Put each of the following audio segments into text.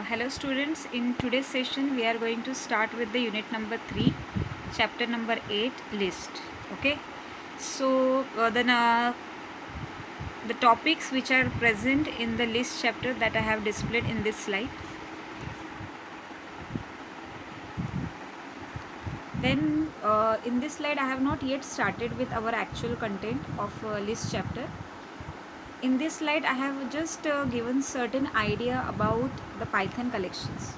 Hello students, in today's session we are going to start with the unit number 3, chapter number 8, list. Okay, so the topics which are present in the list chapter that I have displayed in this slide. Then in this slide I have not yet started with our actual content of list chapter. In this slide I have just given certain idea about the Python collections.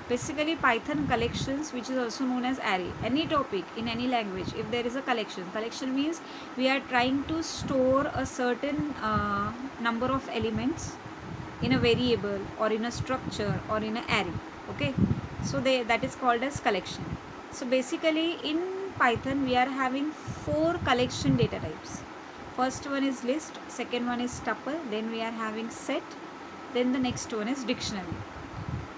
Basically Python collections, which is also known as array, any topic in any language, if there is a collection means we are trying to store a certain number of elements in a variable or in a structure or in an array. Okay, so that is called as collection. So basically in Python we are having 4 collection data types. First one is list, second one is tuple, then we are having set, then the next one is dictionary.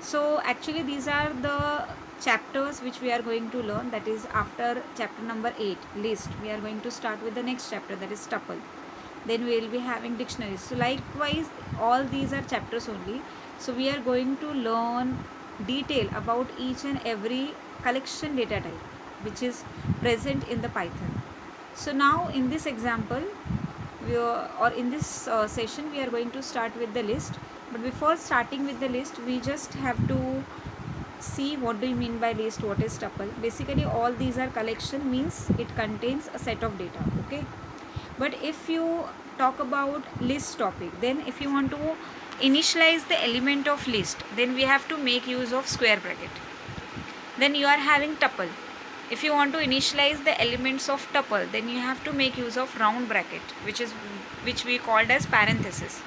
So actually these are the chapters which we are going to learn, that is after chapter number 8 list we are going to start with the next chapter, that is tuple. Then we will be having dictionaries. So likewise all these are chapters only. So we are going to learn detail about each and every collection data type which is present in the Python. So now in this example or in this session we are going to start with the list. But before starting with the list we just have to see what do you mean by list, what is tuple. Basically all these are collection, means it contains a set of data. Okay, but if you talk about list topic, then if you want to initialize the element of list, then we have to make use of square bracket. Then you are having tuple. If you want to initialize the elements of tuple, then you have to make use of round bracket, which we called as parenthesis.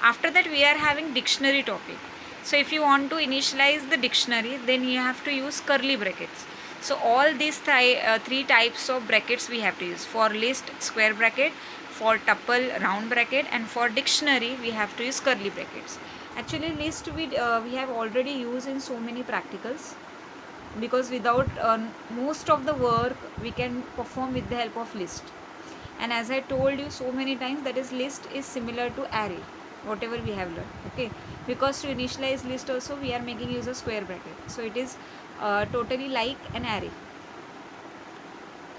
After that we are having dictionary topic. So if you want to initialize the dictionary, then you have to use curly brackets. So all these three types of brackets we have to use. For list, square bracket; for tuple, round bracket; and for dictionary we have to use curly brackets. Actually list we have already used in so many practicals, because without most of the work we can perform with the help of list. And as I told you so many times, that is list is similar to array, whatever we have learned. Okay, because to initialize list also we are making use of square bracket, so it is totally like an array.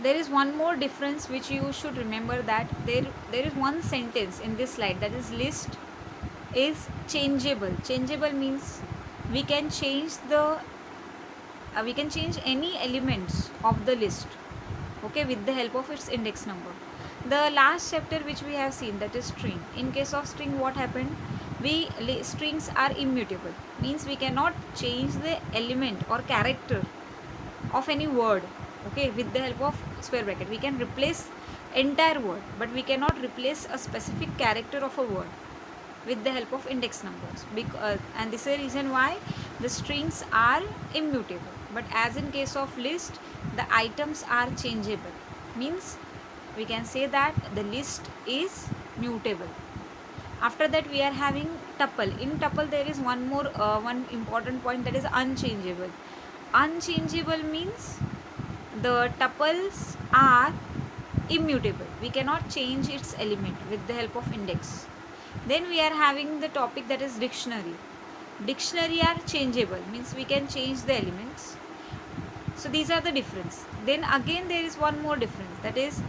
There is one more difference which you should remember, that there is one sentence in this slide, that is list is changeable. Changeable means we can change any elements of the list, okay, with the help of its index number. The last chapter which we have seen, that is string. In case of string, what happened? Strings are immutable, means we cannot change the element or character of any word, okay, with the help of square bracket. We can replace entire word, but we cannot replace a specific character of a word with the help of index numbers, and this is the reason why the strings are immutable. But as in case of list, the items are changeable, means we can say that the list is mutable. After that we are having tuple. In tuple there is one important point, that is unchangeable. Unchangeable means the tuples are immutable, we cannot change its element with the help of index. Then we are having the topic, that is dictionary. Dictionary are changeable, means we can change the elements. So these are the difference. Then again there is one more difference, that is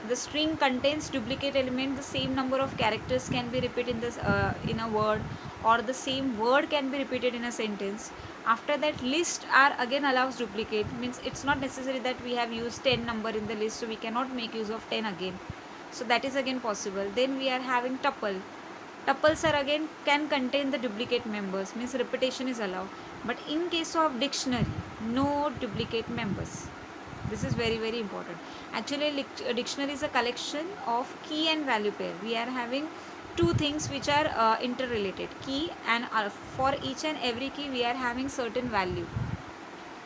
the string contains duplicate element. The same number of characters can be repeated in a word, or the same word can be repeated in a sentence. After that list are again allows duplicate, means it's not necessary that we have used 10 number in the list, so we cannot make use of 10 again. So that is again possible. Then we are having tuple. Tuples are again can contain the duplicate members, means repetition is allowed. But in case of dictionary, no duplicate members. This is very very important. Actually a dictionary is a collection of key and value pair. We are having two things which are interrelated, key and for each and every key we are having certain value.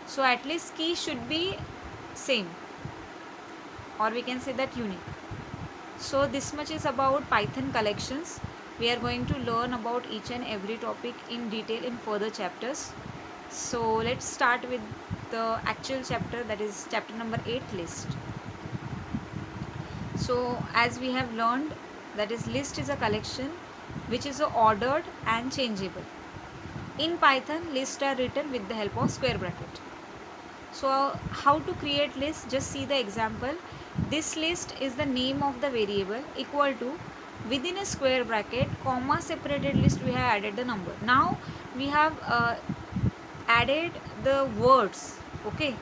So at least key should be same, or we can say that unique. So this much is about Python collections. We are going to learn about each and every topic in detail in further chapters. So let's start with the actual chapter, that is chapter number 8, list. So as we have learned, that is list is a collection which is ordered and changeable. In Python, lists are written with the help of square bracket. So how to create list? Just see the example. This list is the name of the variable equal to, within a square bracket, comma separated list, we have added the number. Now we have added the words, okay,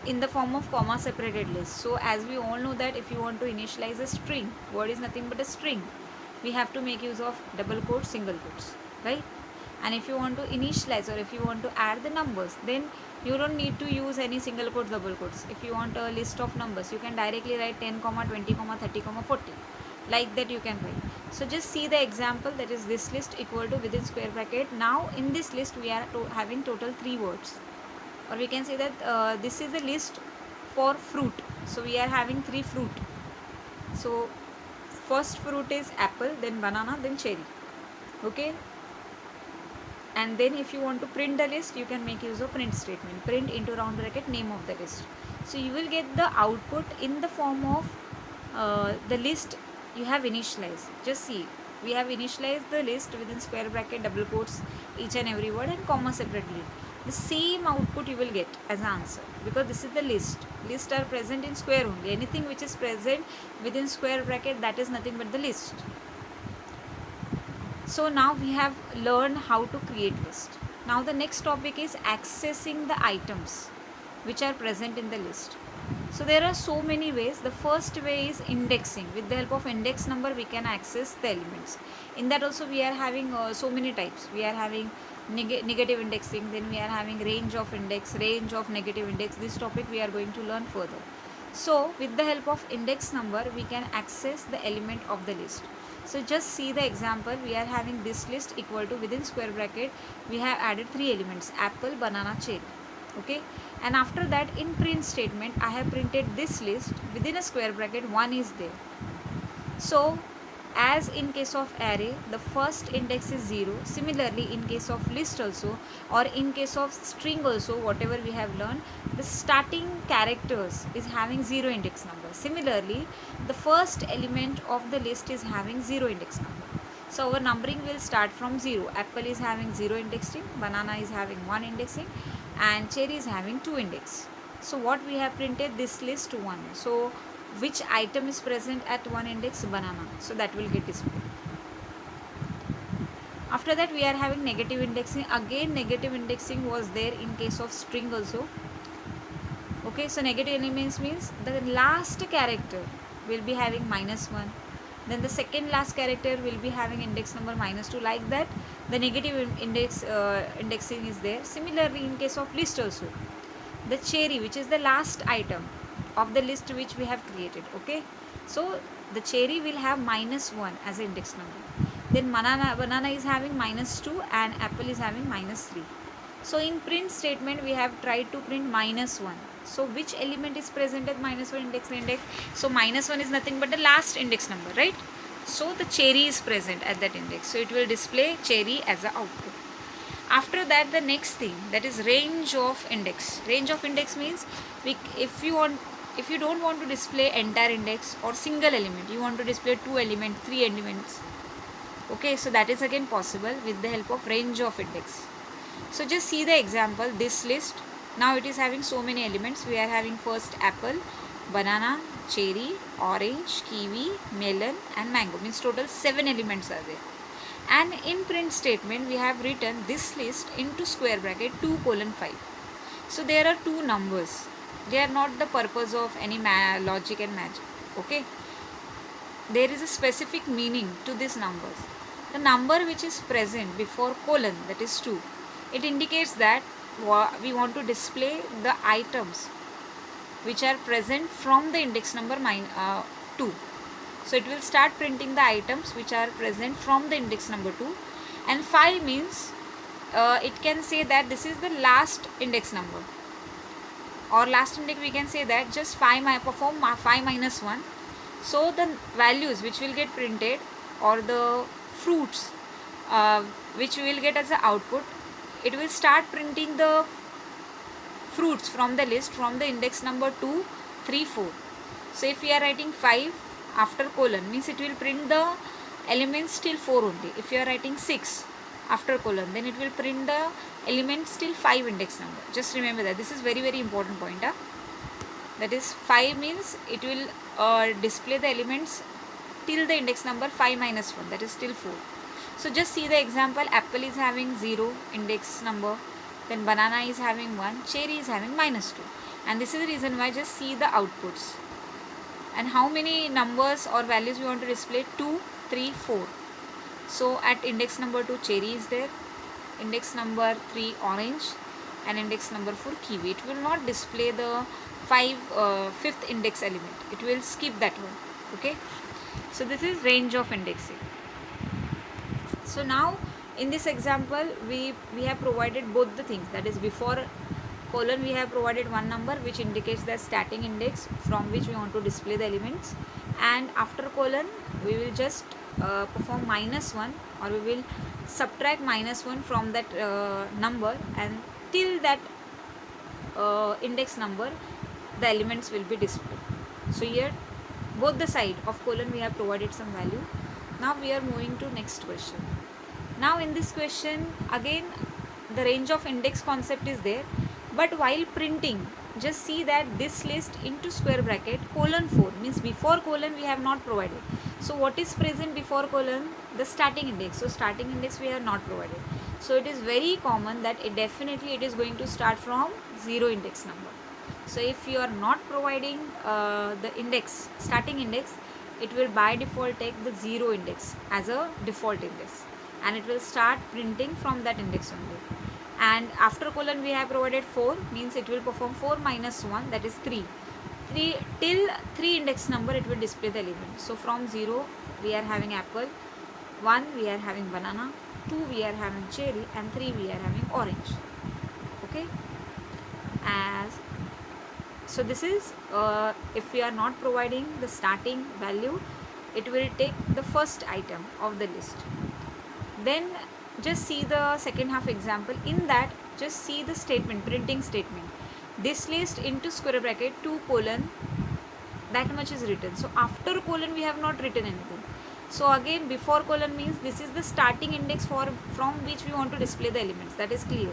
in the form of comma separated list. So as we all know that if you want to initialize a string, word is nothing but a string, we have to make use of double quotes, single quotes, right? And if you want to initialize or if you want to add the numbers, then you don't need to use any single quotes, double quotes. If you want a list of numbers, you can directly write 10, 20, 30, 40, like that you can write. So just see the example, that is this list equal to within square bracket. Now in this list we are having total 3 words, or we can say that this is a list for fruit. So we are having 3 fruit. So first fruit is apple, then banana, then cherry, okay. And then if you want to print the list, you can make use of print statement, print into round bracket name of the list. So you will get the output in the form of the list you have initialized. Just see, we have initialized the list within square bracket, double quotes, each and every word, and comma separately. The same output you will get as an answer, because this is the list. Lists are present in square only. Anything which is present within square bracket, that is nothing but the list. So now we have learned how to create list. Now the next topic is accessing the items which are present in the list. So there are so many ways. The first way is indexing. With the help of index number, we can access the elements. In that also we are having so many types. We are having negative indexing, then we are having range of index, range of negative index. This topic we are going to learn further. So with the help of index number, we can access the element of the list. So just see the example. We are having this list equal to, within square bracket, we have added 3 elements, apple, banana, cherry, okay. And after that, in print statement, I have printed this list within a square bracket, 1 is there. So as in case of array, the first index is 0. Similarly, in case of list also, or in case of string also, whatever we have learned, the starting characters is having 0 index number. Similarly, the first element of the list is having 0 index number. So our numbering will start from 0. Apple is having 0 indexing, banana is having 1 indexing, and cherry is having 2 index. So what we have printed, this list 1. So which item is present at 1 index? Banana. So that will get displayed. After that, we are having negative indexing. Again, negative indexing was there in case of string also, okay. So negative elements means the last character will be having -1, then the second last character will be having index number -2, like that the negative indexing is there. Similarly, in case of list also, the cherry, which is the last item of the list which we have created, okay. So the cherry will have -1 as an index number, then banana is having -2, and apple is having -3. So in print statement, we have tried to print -1. So which element is present at -1 index? So -1 is nothing but the last index number, right? So the cherry is present at that index, so it will display cherry as an output. After that, the next thing, that is range of index. Range of index means if you don't want to display entire index or single element, you want to display 2 elements, 3 elements, okay. So that is again possible with the help of range of index. So just see the example, this list. Now it is having so many elements. We are having first apple, banana, cherry, orange, kiwi, melon, and mango. Means total 7 elements are there. And in print statement, we have written this list into square bracket 2:5. So there are 2 numbers. They are not the purpose of any logic and magic, okay. There is a specific meaning to these numbers. The number which is present before colon, that is 2, it indicates that we want to display the items which are present from the index number 2. So it will start printing the items which are present from the index number 2. And 5 means it can say that this is the last index number, or last index we can say that just 5 perform 5 minus 1. So the values which will get printed, or the fruits which we will get as an output, it will start printing the fruits from the list from the index number 2, 3, 4. So if we are writing 5 after colon, means it will print the elements till 4 only. If you are writing 6, after colon, then it will print the elements till 5 index number. Just remember that this is very very important point. That is 5 means it will display the elements till the index number 5 minus 1, that is still 4. So just see the example. Apple is having 0 index number, then banana is having 1, cherry is having -2, and this is the reason why. Just see the outputs and how many numbers or values we want to display. 2, 3, 4. So at index number 2 cherry is there, index number 3 orange, and index number 4 kiwi. It will not display the fifth index element, it will skip that one. Okay, so this is range of indexing. So now in this example we have provided both the things, that is before colon we have provided one number which indicates the starting index from which we want to display the elements, and after colon we will just perform -1, or we will subtract -1 from that number, and till that index number the elements will be displayed. So here both the side of colon we have provided some value. Now we are moving to next question. Now in this question again the range of index concept is there, but while printing just see that this list into square bracket colon 4 means before colon we have not provided. So what is present before colon? The starting index. So starting index we have not provided. So it is very common that it is going to start from 0 index number. So if you are not providing the index, starting index, it will by default take the 0 index as a default index, and it will start printing from that index only. And after colon we have provided 4 means it will perform 4 minus 1, that is 3 till 3 index number it will display the element. So from 0 we are having apple, 1 we are having banana, 2 we are having cherry, and 3 we are having orange. Okay, as so this is if we are not providing the starting value, it will take the first item of the list. Then just see the second half example. In that just see the statement, printing statement. This list into square bracket 2 colon, that much is written. So after colon we have not written anything. So again before colon means this is the starting index from which we want to display the elements, that is clear.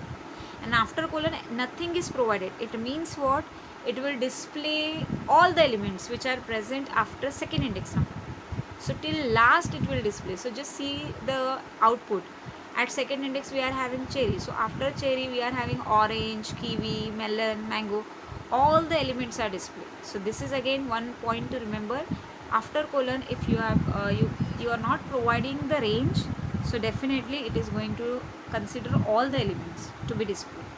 And after colon nothing is provided. It means what? It will display all the elements which are present after second index number. So till last it will display. So just see the output. At second index we are having cherry. So after cherry we are having orange, kiwi, melon, mango. All the elements are displayed. So this is again one point to remember. After colon, if you have you are not providing the range, so definitely it is going to consider all the elements to be displayed.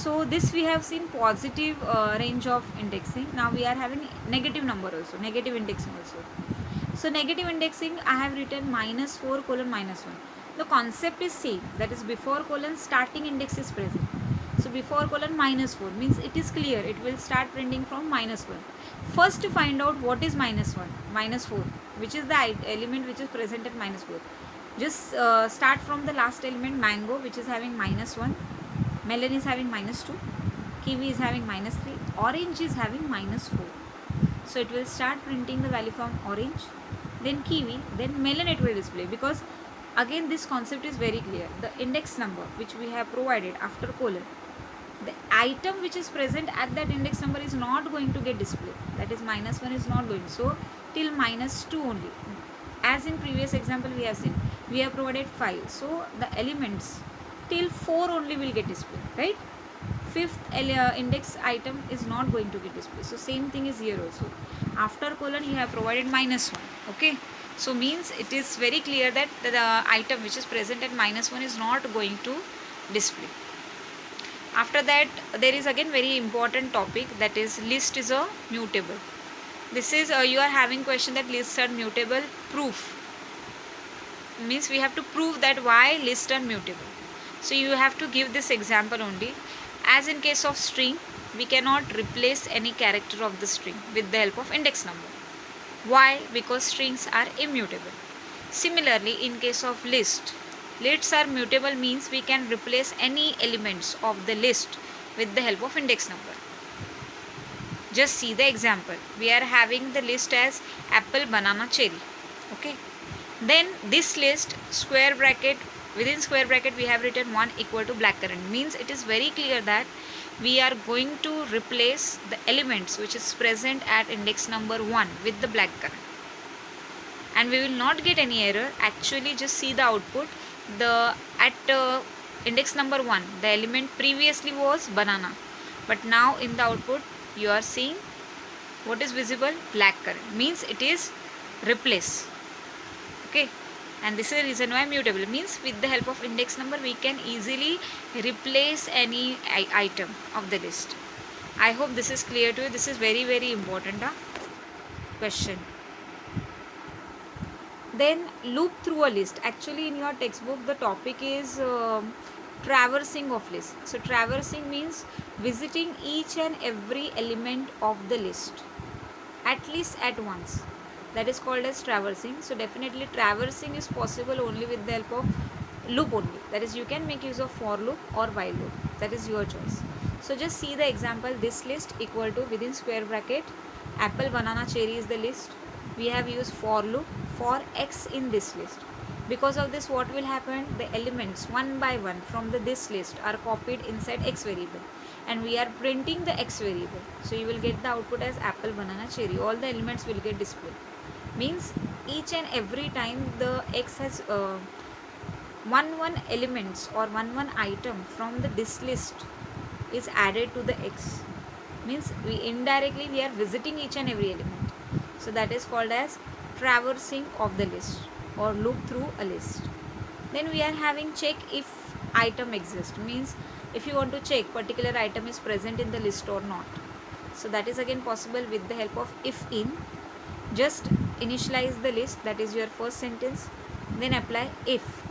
So this we have seen positive range of indexing. Now we are having negative number also, negative indexing also. So negative indexing I have written -4 colon -1. The concept is same, that is before colon starting index is present. So before colon -4 means it is clear, it will start printing from -1. First to find out what is -1, -4, which is the element which is present at -4. Just start from the last element, mango, which is having -1, melon is having -2, kiwi is having -3, orange is having -4. So it will start printing the value from orange, then kiwi, then melon it will display, because again this concept is very clear. The index number which we have provided after colon, the item which is present at that index number is not going to get displayed, that is -1 is not going. So till -2 only, as in previous example we have seen, we have provided 5, so the elements till 4 only will get displayed, right? Fifth index item is not going to get displayed. So same thing is here also. After colon you have provided -1. Okay, so means it is very clear that the item which is present at -1 is not going to display. After that there is again very important topic, that is list is a mutable. This is you are having question that lists are mutable. Proof means we have to prove that why lists are mutable. So you have to give this example only. As in case of string, we cannot replace any character of the string with the help of index number. Why? Because strings are immutable. Similarly, in case of list, lists are mutable means we can replace any elements of the list with the help of index number. Just see the example. We are having the list as apple, banana, cherry. Okay. Then this list, square bracket, within square bracket we have written 1 equal to blackcurrant, means it is very clear that we are going to replace the elements which is present at index number 1 with the blackcurrant, and we will not get any error. Actually just see the output. The at index number 1 the element previously was banana, but now in the output you are seeing what is visible, blackcurrant, means it is replaced. Okay, and this is the reason why mutable, means with the help of index number we can easily replace any item of the list. I hope this is clear to you. This is very very important question. Then loop through a list. Actually in your textbook the topic is traversing of list. So traversing means visiting each and every element of the list at least at once. That is called as traversing. So definitely traversing is possible only with the help of loop only. That is, you can make use of for loop or while loop. That is your choice. So just see the example. This list equal to, within square bracket, apple, banana, cherry is the list. We have used for loop for x in this list. Because of this, what will happen? The elements one by one from this list are copied inside x variable, and we are printing the x variable. So you will get the output as apple, banana, cherry. All the elements will get displayed. Means each and every time the x has one elements or one item from the this list is added to the x, means we indirectly we are visiting each and every element. So that is called as traversing of the list or loop through a list. Then we are having check if item exists, means if you want to check particular item is present in the list or not. So that is again possible with the help of if in. Just initialize the list, that is your first sentence, then apply if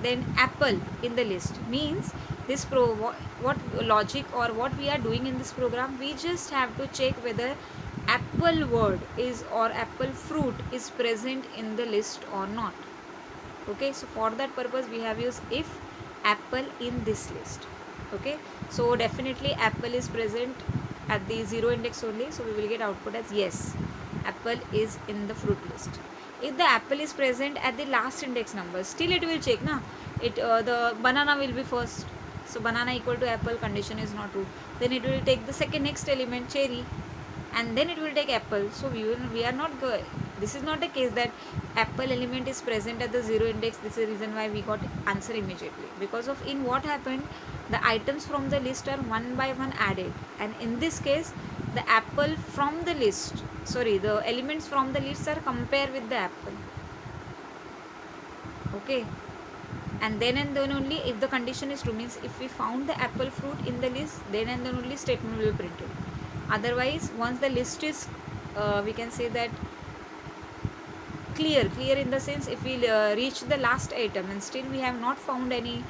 then apple in the list, means this what logic or what we are doing in this program, we just have to check whether apple word is or apple fruit is present in the list or not. Okay, so for that purpose we have used if apple in this list. Okay, so definitely apple is present at the 0 index only, so we will get output as yes, apple is in the fruit list. If the apple is present at the last index number, still it will check na, the banana will be first, so banana equal to apple, condition is not true. Then it will take the second next element, cherry, and then it will take apple. So we are not this is not the case that apple element is present at the 0 index. This is the reason why we got answer immediately, because of in what happened, the items from the list are one by one added, and in this case the apple from the list, the elements from the list are compared with the apple. Okay, and then only if the condition is true, means if we found the apple fruit in the list, then and then only statement will be printed. Otherwise once the list is we can say that clear in the sense, if we reach the last item and still we have not found any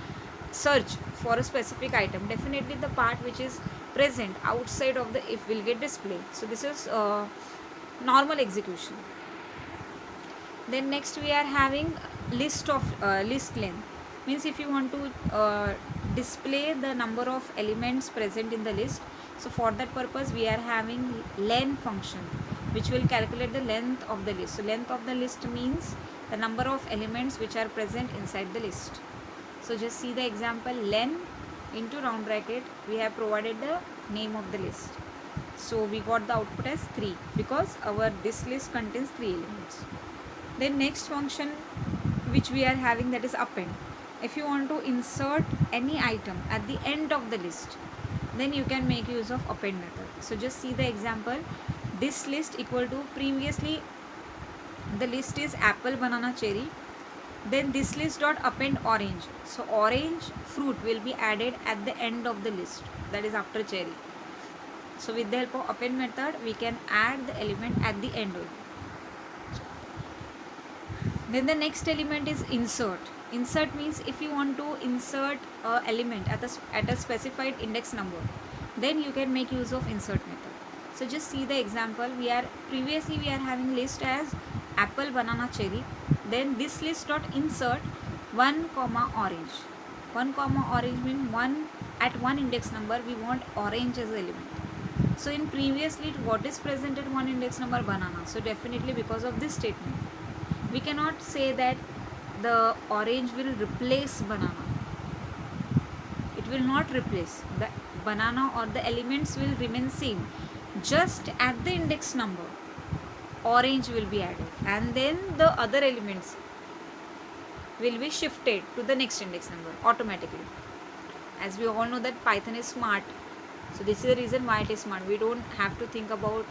search for a specific item, definitely the part which is present outside of the if will get displayed. So this is normal execution. Then next we are having list of list length, means if you want to display the number of elements present in the list, so for that purpose we are having len function which will calculate the length of the list. So length of the list means the number of elements which are present inside the list. So just see the example, len into round bracket we have provided the name of the list. So we got the output as 3 because our this list contains 3 elements. Then next function which we are having, that is append. If you want to insert any item at the end of the list, then you can make use of append method. So just see the example, this list equal to previously the list is apple, banana, cherry, then this list dot append orange. So orange fruit will be added at the end of the list, that is after cherry. So with the help of append method we can add the element at the end only. Then the next element is insert. Insert means if you want to insert a element at a specified index number, then you can make use of insert method. So just see the example, we are having list as apple, banana, cherry, then this list dot insert 1 comma orange. 1 comma orange means at one index number we want orange as element. So in previously what is present at one index number, banana. So definitely because of this statement We cannot say that the orange will replace banana. It will not replace. The banana or the elements will remain same. Just at the index number, orange will be added, and then the other elements will be shifted to the next index number automatically. As we all know that Python is smart, so this is the reason why it is smart. We don't have to think about,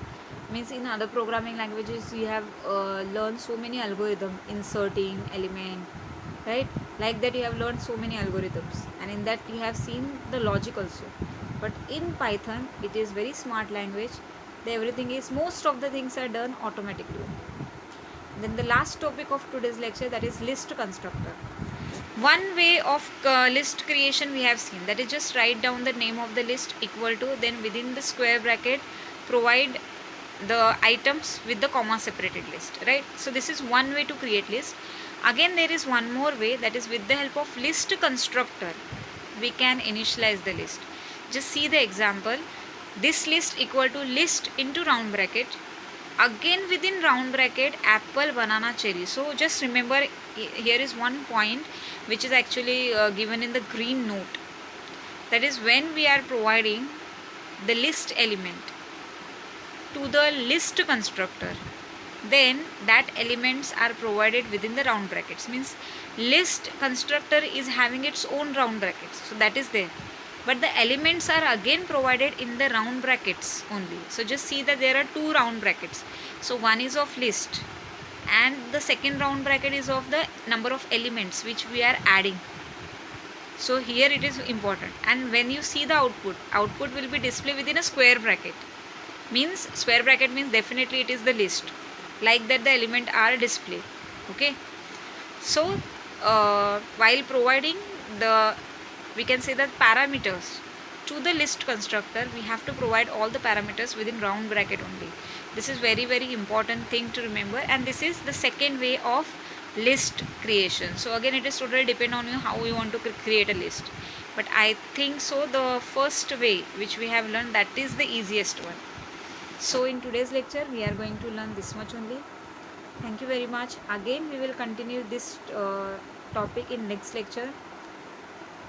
means in other programming languages we have learned so many algorithm, inserting element, right? Like that you have learned so many algorithms, and in that you have seen the logic also. But in Python it is very smart language. Everything is, most of the things are done automatically. Then the last topic of today's lecture, that is list constructor. One way of list creation we have seen, that is just write down the name of the list equal to, then within the square bracket provide the items with the comma separated list, right? So this is one way to create list. Again there is one more way, that is with the help of list constructor we can initialize the list. Just see the example. This list equal to list into round bracket, again within round bracket apple, banana, cherry. So just remember, here is one point which is actually given in the green note, that is when we are providing the list element to the list constructor, then that elements are provided within the round brackets, means list constructor is having its own round brackets, so that is there, but the elements are again provided in the round brackets only. So just see that there are two round brackets. So one is of list and the second round bracket is of the number of elements which we are adding. So here it is important, and when you see the output will be displayed within a square bracket. Means square bracket means definitely it is the list, like that the element are displayed. Okay, so while providing the, we can say that parameters to the list constructor, we have to provide all the parameters within round bracket only. This is very very important thing to remember, and this is the second way of list creation. So again it is totally depend on you how you want to create a list, but I think so the first way which we have learned, that is the easiest one. So in today's lecture we are going to learn this much only. Thank you very much. Again we will continue this topic in next lecture.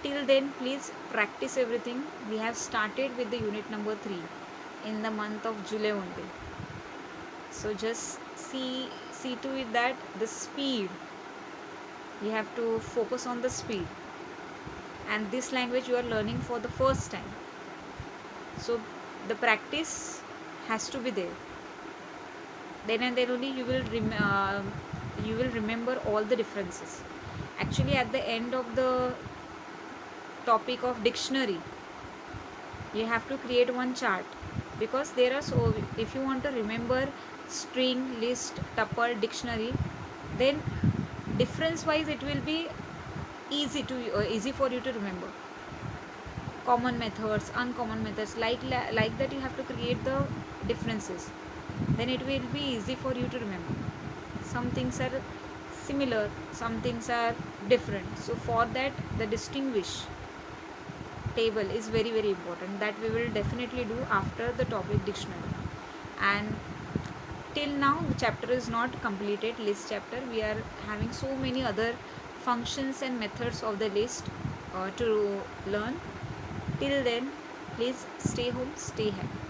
Till then please practice everything. We have started with the unit number 3 in the month of July only. So just see to it that the speed, you have to focus on the speed, and this language you are learning for the first time, so the practice has to be there. Then and then only you will remember all the differences. Actually at the end of the topic of dictionary you have to create one chart, because there are, so if you want to remember string, list, tuple, dictionary, then difference wise it will be easy for you to remember. Common methods, uncommon methods, like that you have to create the differences, then it will be easy for you to remember. Some things are similar, some things are different, so for that the distinguish table is very very important, that we will definitely do after the topic dictionary. And till now the chapter is not completed, list chapter. We are having so many other functions and methods of the list to learn. Till then please stay home, stay happy.